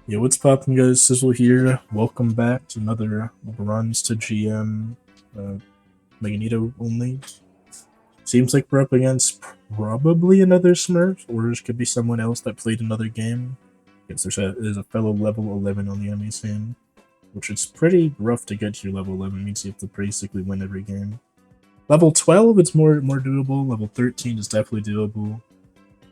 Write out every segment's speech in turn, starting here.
Yo, what's poppin', guys? Sizzle here. Welcome back to another runs to GM Magneto only. Seems like we're up against probably another Smurf, or it could be someone else that played another game. Yes, there's a fellow level 11 on the enemy scene, which is pretty rough to get to your level 11. It means you have to basically win every game. Level 12, it's more doable. Level 13 is definitely doable,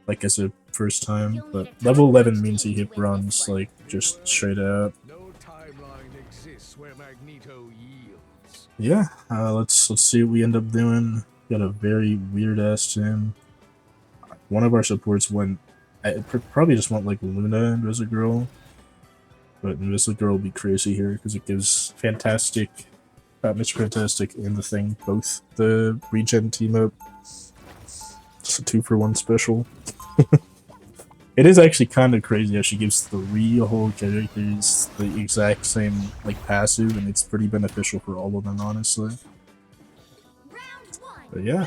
like as a first time, but level 11 means you hit runs like just straight out. No timeline exists where Magneto yields. Yeah, let's see what we end up doing. Got a very weird ass team. One of our supports went, I probably just went like Luna Invisigirl, but Invisigirl will be crazy here because it gives fantastic, Mr. Fantastic and the Thing both the regen team up. It's a 2-for-1 special. It is actually kind of crazy how she gives 3 whole characters the exact same like passive, and it's pretty beneficial for all of them, honestly. But yeah,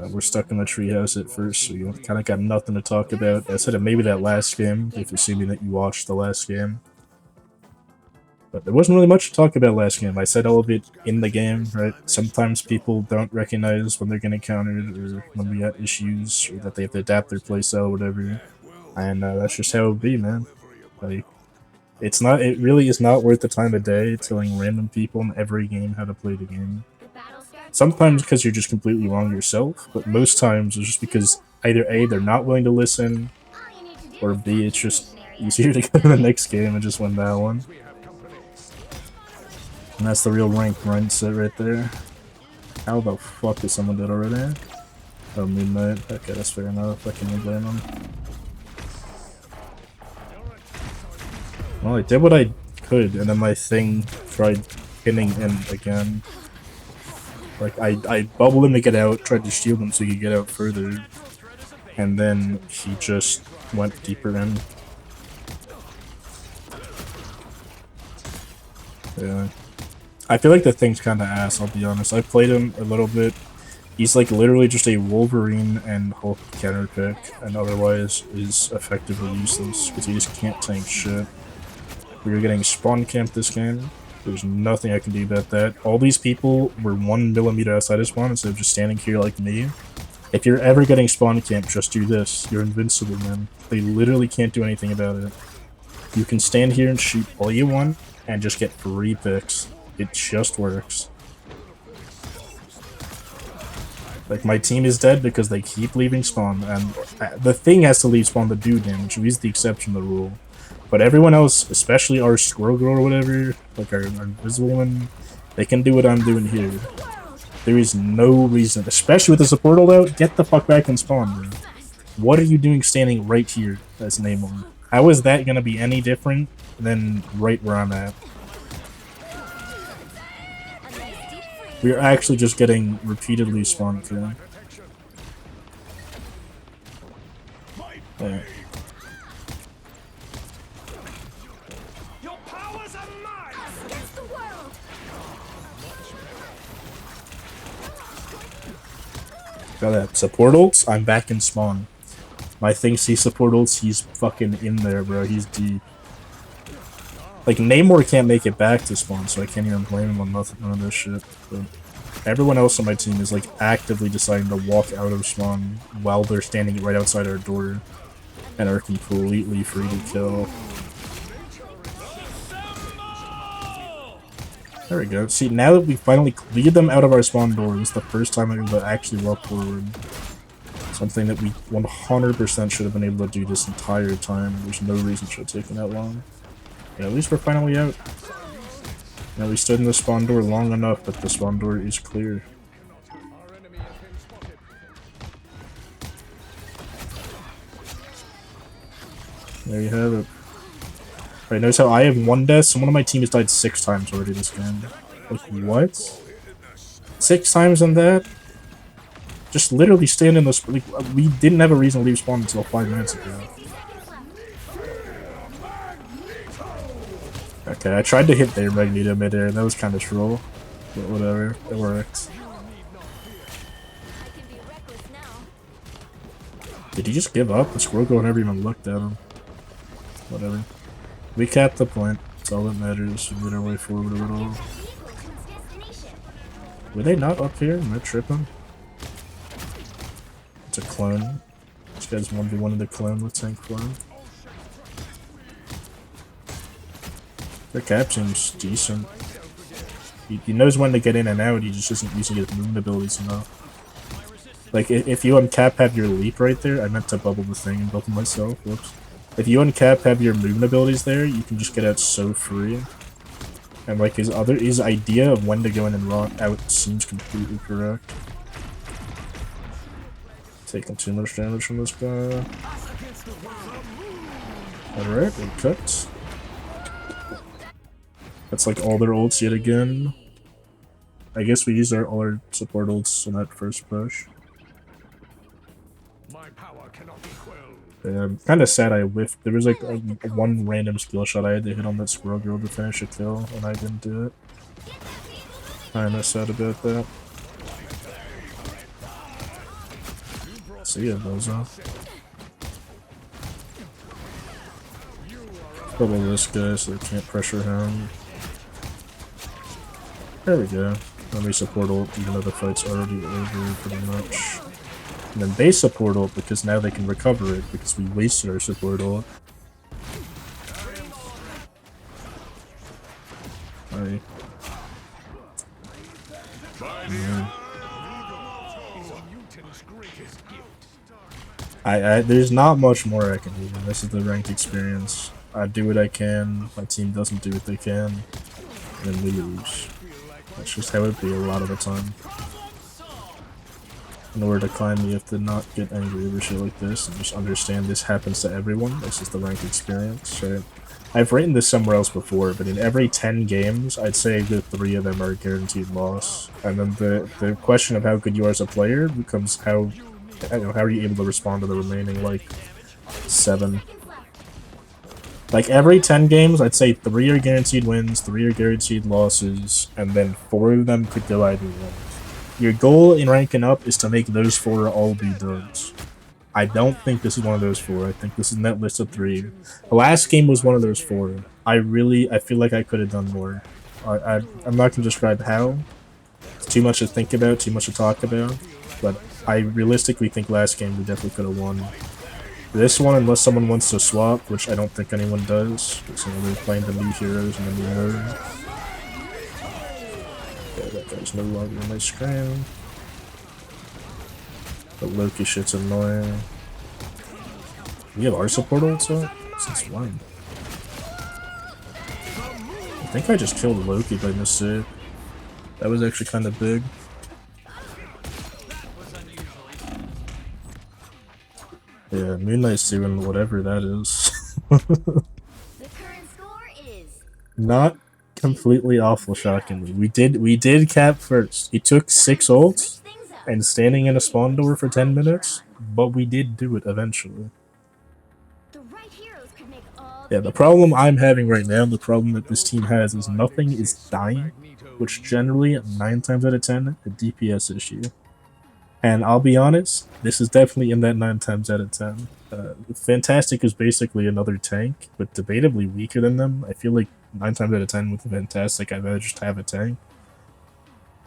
we're stuck in the treehouse at first, so you kind of got nothing to talk about. I said maybe that last game, if assuming that you watched the last game. But there wasn't really much to talk about last game. I said all of it in the game, right? Sometimes people don't recognize when they're getting countered, or when we got issues, or that they have to adapt their playstyle or whatever. And that's just how it be, man. Like, it's not. It really is not worth the time of day telling random people in every game how to play the game. Sometimes because you're just completely wrong yourself, but most times it's just because either A, they're not willing to listen, or B, it's just easier to go to the next game and just win that one. And that's the real rank mindset right there. How the fuck is someone dead already? Oh, Midnight. Okay, that's fair enough. I can't blame them. Well, I did what I could, and then my thing tried pinning him again. Like, I bubbled him to get out, tried to shield him so he could get out further, and then he just went deeper in. Yeah. I feel like the thing's kind of ass, I'll be honest. I played him a little bit. He's like literally just a Wolverine and Hulk counter pick, and otherwise is effectively useless, because he just can't tank shit. We were getting spawn camped this game. There's nothing I can do about that. All these people were 1 millimeter outside of spawn instead of just standing here like me. If you're ever getting spawn camped, just do this. You're invincible, man. They literally can't do anything about it. You can stand here and shoot all you want and just get free picks. It just works. Like, my team is dead because they keep leaving spawn, and the thing has to leave spawn to do damage. He's the exception to the rule. But everyone else, especially our Squirrel Girl or whatever, like our Invisible one, they can do what I'm doing here. There is no reason, especially with the support holdout, get the fuck back and spawn, bro. What are you doing standing right here as Namor? How is that gonna be any different than right where I'm at? We're actually just getting repeatedly spawned through. Yeah. Got that. Support ults, I'm back in spawn. My thing sees support ults, he's fucking in there, bro. He's deep. Like, Namor can't make it back to spawn, so I can't even blame him on none of this shit. But everyone else on my team is, like, actively deciding to walk out of spawn while they're standing right outside our door and are completely free to kill. There we go. See, now that we finally cleared them out of our spawn door, it's the first time I'm able to actually walk forward. Something that we 100% should have been able to do this entire time. There's no reason it should have taken that long. Yeah, at least we're finally out. Now we stood in the spawn door long enough, but the spawn door is clear. There you have it. Right, notice how I have 1 death, so one of my team has died 6 times already this game. Like, what? 6 times on that? Just literally stand in the like, we didn't have a reason to leave spawn until 5 minutes ago. Okay, I tried to hit their Magneto midair, that was kind of troll. But whatever, it worked. Did he just give up? The Squirrel Girl never even looked at him. Whatever. We capped the point. That's all that matters. We made our way forward a little. Were they not up here? Am I tripping? It's a clone. This guy's 1v1 in the clone with tank clone. Their cap seems decent. He knows when to get in and out, he just isn't using his movement abilities enough. Like, if you uncap have your leap right there, I meant to bubble the thing and bubble myself, whoops. If you uncap have your movement abilities there, you can just get out so free. And like his idea of when to go in and rock out seems completely correct. Taking too much damage from this guy. Alright, we cut. That's like all their ults yet again. I guess we used all our support ults in that first push. My power cannot be quelled. Yeah, I'm kind of sad I whiffed. There was like one random skill shot I had to hit on that squirrel girl to finish a kill, and I didn't do it. Kinda sad about that. See ya, Bozo. Bubble this guy so they can't pressure him. There we go. Then we support ult, even though the fight's already over pretty much. And then they support ult because now they can recover it because we wasted our support ult. Hi. There's not much more I can do. This is the ranked experience. I do what I can, my team doesn't do what they can, and then we lose. That's just how it be a lot of the time. In order to climb, you have to not get angry over shit like this and just understand this happens to everyone. This is the ranked experience, right? I've written this somewhere else before, but in every 10 games, I'd say that 3 of them are guaranteed loss. And then the question of how good you are as a player becomes how are you able to respond to the remaining, like, 7. Like, every 10 games, I'd say 3 are guaranteed wins, 3 are guaranteed losses, and then 4 of them could go either way. Your goal in ranking up is to make those 4 all be duds. I don't think this is one of those 4. I think this is in that list of 3. The last game was one of those 4. I feel like I could have done more. I'm not going to describe how. It's too much to think about, too much to talk about, but I realistically think last game we definitely could have won. This one, unless someone wants to swap, which I don't think anyone does, because they're playing the new heroes and the new mode. Yeah, that guy's no longer on my screen. The Loki shit's annoying. We have our support also? Since when? I think I just killed Loki by mistake. That was actually kind of big. Yeah, Moon Knight's doing whatever that is. The current score is Not completely awful, shockingly. We did cap first. He took 6 ults and standing in a spawn door for 10 minutes, but we did do it eventually. the right heroes could make all Yeah, the problem I'm having right now, the problem that this team has, is nothing is dying, which generally, 9 times out of 10, a DPS issue. And I'll be honest, this is definitely in that 9 times out of 10. Fantastic is basically another tank, but debatably weaker than them. I feel like 9 times out of 10 with Fantastic, I'd rather just have a tank.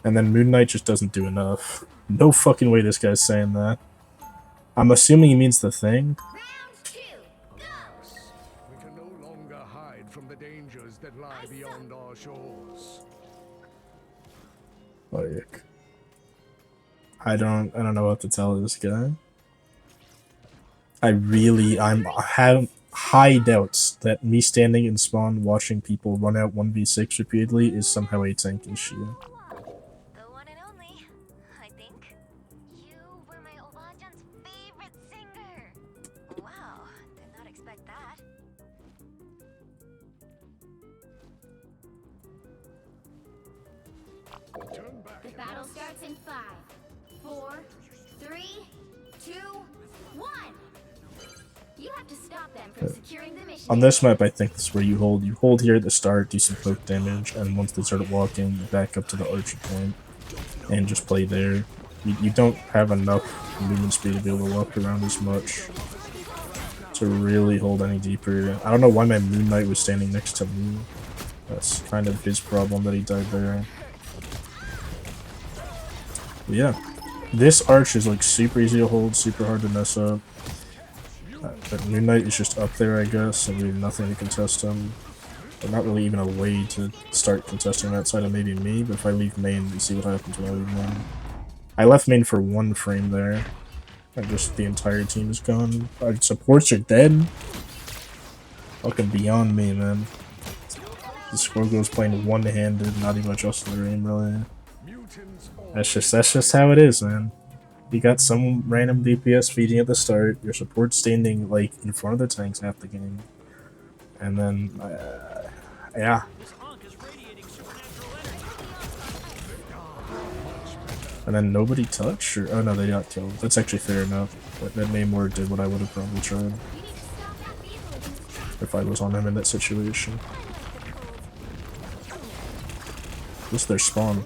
And then Moon Knight just doesn't do enough. No fucking way this guy's saying that. I'm assuming he means the thing. round 2. Go. We can no longer hide from the dangers that lie beyond our shores. Like, I don't know what to tell this guy. I have high doubts that me standing in spawn watching people run out 1v6 repeatedly is somehow a tank issue. The one and only. I think you were my Obajan's favorite singer. Wow, did not expect that. Turn back. The battle starts in 5, 4, 3, 2, 1. You have to stop them from securing the mission. On this map, I think this is where you hold here at the start, do some poke damage, and once they start walking, you back up to the archer point, and just play there. You don't have enough movement speed to be able to walk around as much. to really hold any deeper. I don't know why my Moon Knight was standing next to me. That's kind of his problem that he died there. But yeah, this arch is like super easy to hold, super hard to mess up. But Moon Knight is just up there, I guess, and we have nothing to contest him. But not really even a way to start contesting that side of maybe me, but if I leave main, you see what happens when I leave main. I left main for 1 frame there. And just the entire team is gone. Our supports are dead. Fucking beyond me, man. The Squirgle's playing one-handed, not even adjusting their aim really. That's just how it is, man. You got some random DPS feeding at the start, your support standing like in front of the tanks half the game, and then yeah. And then nobody touched? Or, oh no, they got killed. That's actually fair enough. But that Namor did what I would have probably tried. If I was on him in that situation. What's their spawn?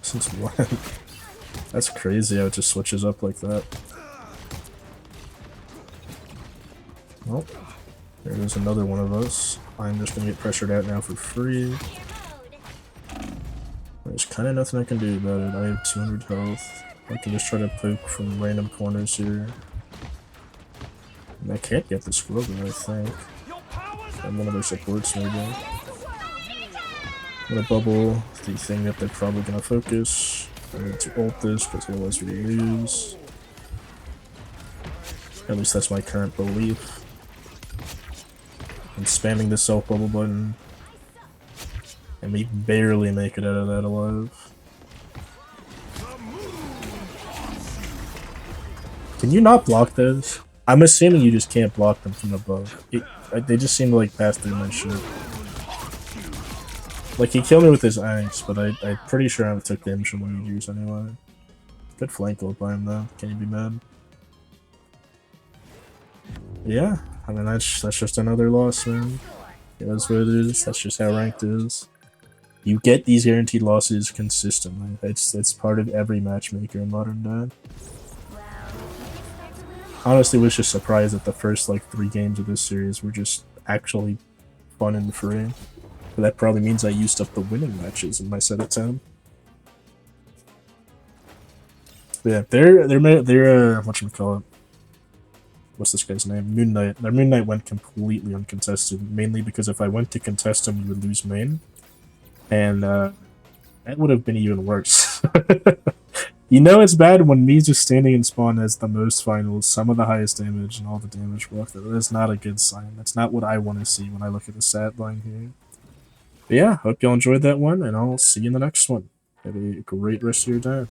Since when? That's crazy how it just switches up like that. Well, there goes another one of us. I'm just gonna get pressured out now for free. There's kind of nothing I can do about it. I have 200 health. I can just try to poke from random corners here. And I can't get this Grover, I think. And one of their supports, maybe. I'm gonna bubble the thing that they're probably gonna focus. I need to ult this, because otherwise we lose. At least that's my current belief. I'm spamming the self bubble button. And we barely make it out of that alive. Can you not block those? I'm assuming you just can't block them from above. They just seem to like pass through my shit. Like he killed me with his axe, but I'm pretty sure I took damage from one use anyway. Good flank ult by him though. Can you be mad? Yeah, I mean that's just another loss, man. That's what it is. That's just how ranked is. You get these guaranteed losses consistently. It's part of every matchmaker in modern day. Honestly, was just surprised that the first like 3 games of this series were just actually fun and free. But that probably means I used up the winning matches in my set of 10. But yeah, they're whatchamacallit. What's this guy's name? Moon Knight. Their Moon Knight went completely uncontested, mainly because if I went to contest him, you would lose main. And that would have been even worse. You know it's bad when me just standing in spawn has the most finals, some of the highest damage, and all the damage buff. That is not a good sign. That's not what I want to see when I look at the stat line here. But yeah, hope y'all enjoyed that one, and I'll see you in the next one. Have a great rest of your day.